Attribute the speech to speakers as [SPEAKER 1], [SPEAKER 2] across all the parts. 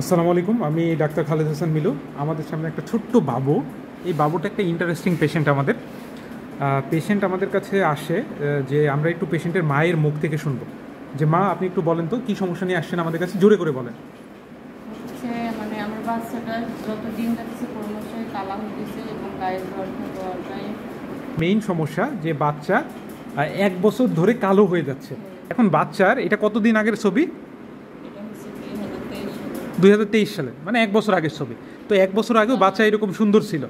[SPEAKER 1] আসসালামু আলাইকুম, আমি ডাক্তার খালেদ হাসান মিলু। আমাদের সামনে একটা ছোট্ট বাবু। এই বাবুটা একটা ইন্টারেস্টিং পেশেন্ট আমাদের। পেশেন্ট আমাদের কাছে আসে যে আমরা একটু পেশেন্টের মায়ের মুখ থেকে শুনবো যে মা, আপনি একটু বলেন তো কী সমস্যা নিয়ে আসছেন আমাদের কাছে, জোরে করে বলেন।
[SPEAKER 2] হচ্ছে মানে আমার বাচ্চাটা যত দিন যাচ্ছে ক্রমশই কালা হইতেছে এবং গায়ের জ্বর জ্বরটাই
[SPEAKER 1] মেইন সমস্যা যে বাচ্চা 1 বছর ধরে কালো হয়ে যাচ্ছে। এখন বাচ্চার এটা কতদিন আগের ছবি?
[SPEAKER 2] এটা হচ্ছে 2023
[SPEAKER 1] 2023 সালে, মানে 1 বছর আগের ছবি। তো 1 বছর আগেও বাচ্চা এরকম সুন্দর ছিল,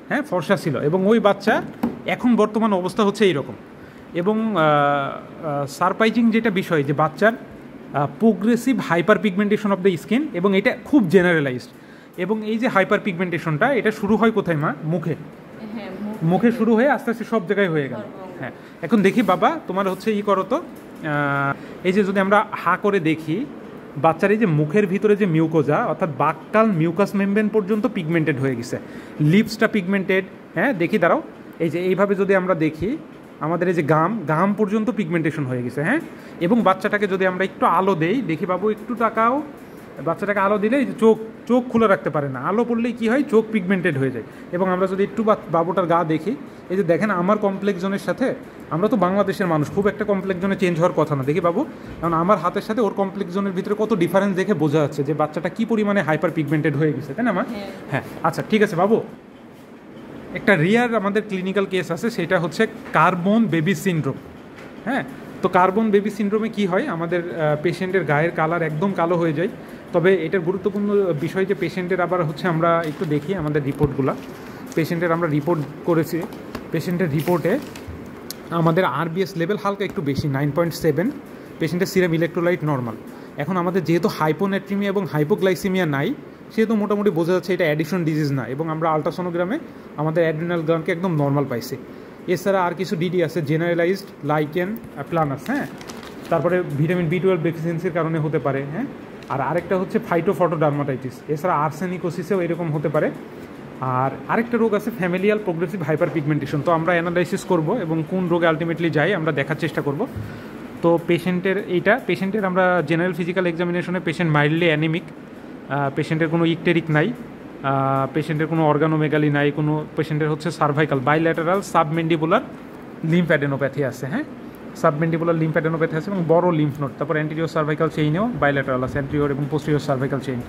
[SPEAKER 1] হ্যাঁ, ফর্সা ছিল, এবং ওই বাচ্চা এখন বর্তমান অবস্থা হচ্ছে এইরকম। এবং সারপ্রাইজিং যেটা বিষয় যে বাচ্চার progressive hyper pigmentation of the skin, এবং এটা খুব জেনারেলাইজড। এবং এই যে হাইপার পিগমেন্টেশনটা, এটা শুরু হয় কোথায় মা? মুখে।
[SPEAKER 2] হ্যাঁ
[SPEAKER 1] মুখে শুরু হয়ে আস্তে আস্তে সব জায়গায় হয়ে গেল। হ্যাঁ, এখন দেখি বাবা, তোমার হচ্ছে করো তো, এই যে যদি আমরা হা করে দেখি, বাচ্চার এই যে মুখের ভিতরে যে মিউকোজা অর্থাৎ বাককাল মিউকাস মেমব্রেন পর্যন্ত পিগমেন্টেড হয়ে গেছে, লিপসটা পিগমেন্টেড। হ্যাঁ, দেখি দাঁড়াও, এই যে এইভাবে যদি আমরা দেখি, আমাদের এই যে গাম পর্যন্ত পিগমেন্টেশন হয়ে গেছে। হ্যাঁ, এবং বাচ্চাটাকে যদি আমরা একটু আলো দেই, দেখি বাবু একটু তাকাও, বাচ্চাটাকে আলো দিলে এই যে চোখ খুলে রাখতে পারে না, আলো পড়লেই কী হয়, চোখ পিগমেন্টেড হয়ে যায়। এবং আমরা যদি একটু বাবুটার গা দেখি, এই যে দেখেন আমার কমপ্লেক্স জোনের সাথে, আমরা তো বাংলাদেশের মানুষ, খুব একটা কমপ্লেক্স জোনে চেঞ্জ হওয়ার কথা না। দেখি বাবু, কারণ আমার হাতের সাথে ওর কমপ্লেক্স জোনের ভিতরে কত ডিফারেন্স দেখে বোঝা যাচ্ছে যে বাচ্চাটা কী পরিমাণে হাইপার পিগমেন্টেড হয়ে গেছে, তাই না মা? হ্যাঁ, আচ্ছা ঠিক আছে বাবু। একটা রিয়ার আমাদের ক্লিনিক্যাল কেস আছে, সেটা হচ্ছে কার্বন বেবি সিনড্রোম। হ্যাঁ, তো কার্বন বেবি সিনড্রোমে কি হয়, আমাদের পেশেন্টের গায়ের কালার একদম কালো হয়ে যায়। তবে এটার গুরুত্বপূর্ণ বিষয় যে পেশেন্টের আবার হচ্ছে, আমরা একটু দেখি আমাদের রিপোর্টগুলো, পেশেন্টের আমরা রিপোর্ট করেছি, পেশেন্টের রিপোর্টে আমাদের আরবিএস লেভেল হালকা একটু বেশি, 9.7। পেশেন্টের সিরাম ইলেকট্রোলাইট নর্মাল। এখন আমাদের যেহেতু হাইপোনেট্রিমিয়া এবং হাইপোগ্লাইসিমিয়া নাই, সেহেতু মোটামুটি বোঝা যাচ্ছে এটা অ্যাডিকশন ডিজিজ না, এবং আমরা আলট্রাসোনোগ্রামে আমাদের অ্যাড্রিনাল গ্ল্যান্ডকে একদম নর্মাল পাইছি। এছাড়া আর কিছু ডিডি আছে, জেনারেলাইজড লাইকেন প্লানাস। হ্যাঁ, তারপরে ভিটামিন বি12 ডেফিসিয়েন্সির কারণে হতে পারে। হ্যাঁ, আর আরেকটা হচ্ছে ফাইটোফটোডার্মাটাইটিস। এছাড়া আর্সেনিকোসিসেও এরকম হতে পারে। আর আরেকটা রোগ আছে ফ্যামিলিয়াল প্রোগ্রেসিভ হাইপার পিগমেন্টেশন। তো আমরা অ্যানালাইসিস করব এবং কোন রোগে আলটিমেটলি যাই আমরা দেখার চেষ্টা করব। তো পেশেন্টের আমরা জেনারেল ফিজিক্যাল এক্সামিনেশনে পেশেন্ট মাইল্ডলি অ্যানিমিক, পেশেন্টের কোনো ইকটেরিক নাই, পেশেন্টের কোনো অর্গানোমেগালি নাই, কোনো পেশেন্টের হচ্ছে সার্ভাইকাল বাইল্যাটারাল সাবমেন্ডিবুলার লিম্ফ্যাডেনোপ্যাথি আছে। হ্যাঁ, সাবমেন্ডিবুলার লিম্ফ্যাডেনোপ্যাথি আছে এবং বড় লিম্ফ নোড। তারপর অ্যান্টিরিয়র সার্ভাইকাল চেইনেও বাইল্যাটারাল আছে, অ্যান্টিরিয়র এবং পোস্টেরিয়র সার্ভাইকাল চেইন।